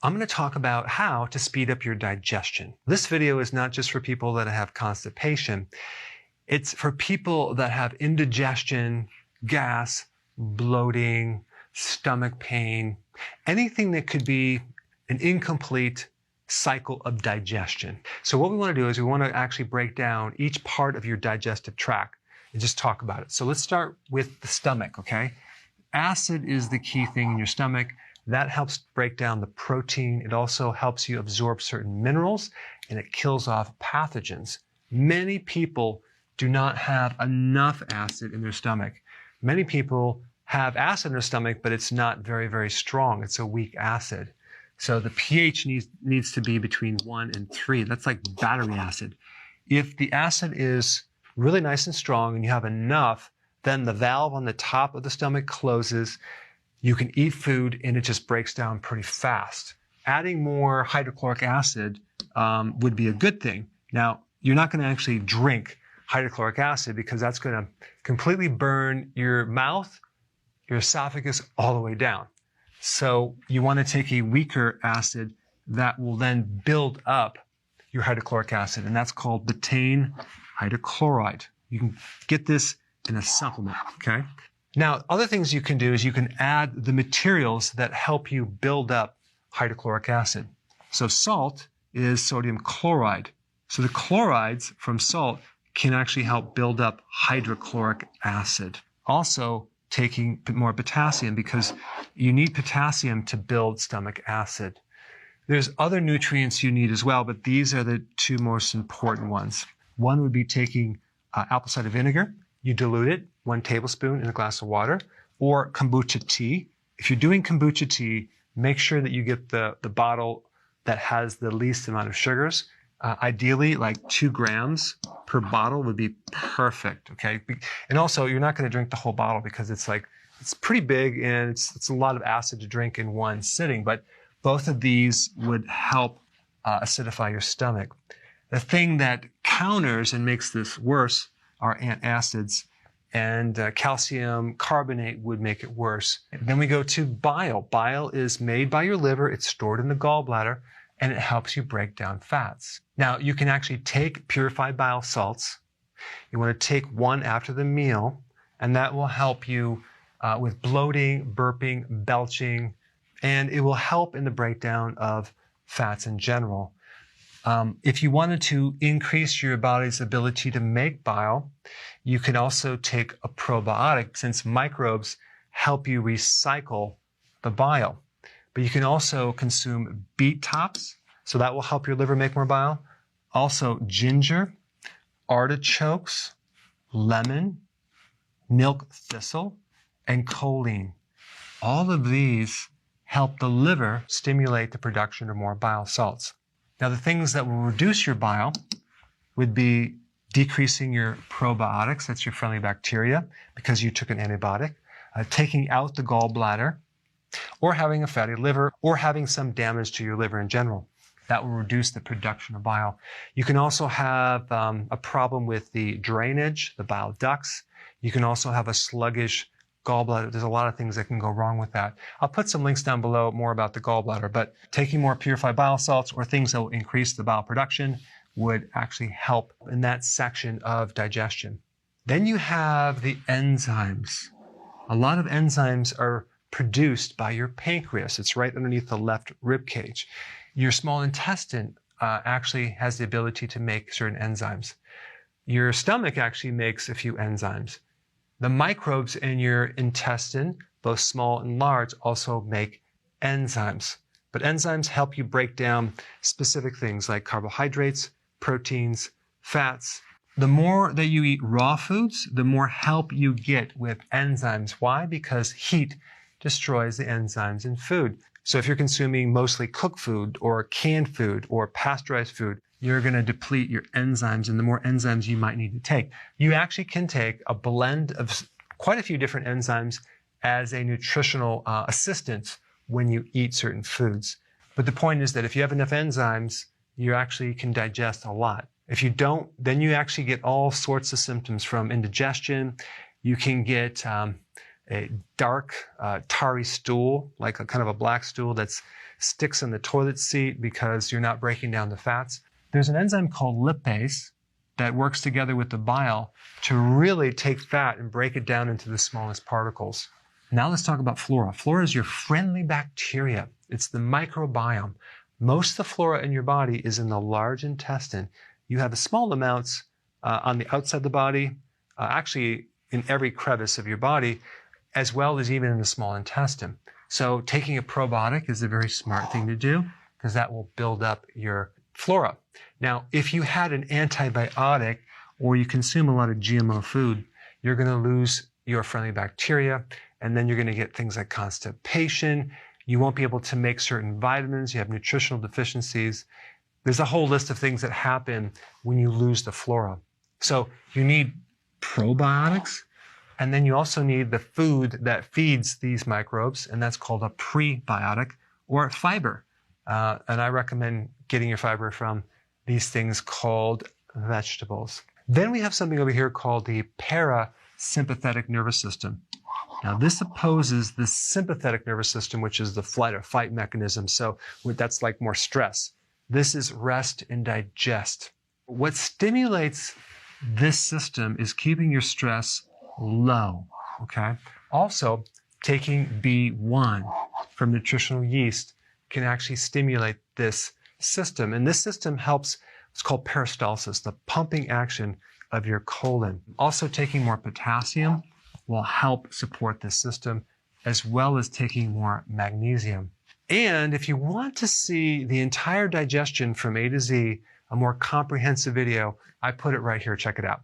I'm going to talk about how to speed up your digestion. This video is not just for people that have constipation. It's for people that have indigestion, gas, bloating, stomach pain, anything that could be an incomplete cycle of digestion. So what we want to do is we want to actually break down each part of your digestive tract and just talk about it. So let's start with the stomach, okay? Acid is the key thing in your stomach. That helps break down the protein. It also helps you absorb certain minerals, and it kills off pathogens. Many people do not have enough acid in their stomach. Many people have acid in their stomach, but it's not very, very strong. It's a weak acid. So the pH needs to be between 1 and 3. That's like battery acid. If the acid is really nice and strong and you have enough, then the valve on the top of the stomach closes. You can eat food and it just breaks down pretty fast. Adding more hydrochloric acid would be a good thing. Now, you're not going to actually drink hydrochloric acid because that's going to completely burn your mouth, your esophagus, all the way down. So you want to take a weaker acid that will then build up your hydrochloric acid, and that's called betaine hydrochloride. You can get this in a supplement, okay? Now, other things you can do is you can add the materials that help you build up hydrochloric acid. So salt is sodium chloride. So the chlorides from salt can actually help build up hydrochloric acid. Also, taking more potassium because you need potassium to build stomach acid. There's other nutrients you need as well, but these are the two most important ones. One would be taking apple cider vinegar. You dilute it, 1 tablespoon in a glass of water, or kombucha tea. If you're doing kombucha tea, make sure that you get the bottle that has the least amount of sugars. Ideally, like 2 grams per bottle would be perfect, okay? And also, you're not going to drink the whole bottle because it's pretty big and it's a lot of acid to drink in one sitting, but both of these would help acidify your stomach. The thing that counters and makes this worse are antacids, and calcium carbonate would make it worse. Then we go to bile. Bile is made by your liver, it's stored in the gallbladder, and it helps you break down fats. Now, you can actually take purified bile salts. You want to take 1 after the meal, and that will help you with bloating, burping, belching, and it will help in the breakdown of fats in general. If you wanted to increase your body's ability to make bile, you can also take a probiotic since microbes help you recycle the bile. But you can also consume beet tops, so that will help your liver make more bile. Also ginger, artichokes, lemon, milk thistle, and choline. All of these help the liver stimulate the production of more bile salts. Now, the things that will reduce your bile would be decreasing your probiotics, that's your friendly bacteria, because you took an antibiotic, taking out the gallbladder, or having a fatty liver, or having some damage to your liver in general. That will reduce the production of bile. You can also have a problem with the drainage, the bile ducts. You can also have a sluggish gallbladder. There's a lot of things that can go wrong with that. I'll put some links down below more about the gallbladder, but taking more purified bile salts or things that will increase the bile production would actually help in that section of digestion. Then you have the enzymes. A lot of enzymes are produced by your pancreas. It's right underneath the left rib cage. Your small intestine actually has the ability to make certain enzymes. Your stomach actually makes a few enzymes. The microbes in your intestine, both small and large, also make enzymes. But enzymes help you break down specific things like carbohydrates, proteins, fats. The more that you eat raw foods, the more help you get with enzymes. Why? Because heat destroys the enzymes in food. So if you're consuming mostly cooked food or canned food or pasteurized food, you're going to deplete your enzymes, and the more enzymes you might need to take. You actually can take a blend of quite a few different enzymes as a nutritional assistant when you eat certain foods. But the point is that if you have enough enzymes, you actually can digest a lot. If you don't, then you actually get all sorts of symptoms from indigestion. You can get a dark, tarry stool, like a kind of a black stool that's sticks in the toilet seat because you're not breaking down the fats. There's an enzyme called lipase that works together with the bile to really take fat and break it down into the smallest particles. Now let's talk about flora. Flora is your friendly bacteria. It's the microbiome. Most of the flora in your body is in the large intestine. You have small amounts on the outside of the body, actually in every crevice of your body, as well as even in the small intestine. So taking a probiotic is a very smart thing to do because that will build up your flora. Now, if you had an antibiotic or you consume a lot of GMO food, you're going to lose your friendly bacteria, and then you're going to get things like constipation. You won't be able to make certain vitamins. You have nutritional deficiencies. There's a whole list of things that happen when you lose the flora. So you need probiotics, and then you also need the food that feeds these microbes, and that's called a prebiotic or fiber. And I recommend getting your fiber from these things called vegetables. Then we have something over here called the parasympathetic nervous system. Now this opposes the sympathetic nervous system, which is the flight or fight mechanism. So that's like more stress. This is rest and digest. What stimulates this system is keeping your stress low, okay? Also, taking B1 from nutritional yeast can actually stimulate this system. And this system helps, it's called peristalsis, the pumping action of your colon. Also, taking more potassium will help support this system, as well as taking more magnesium. And if you want to see the entire digestion from A to Z, a more comprehensive video, I put it right here. Check it out.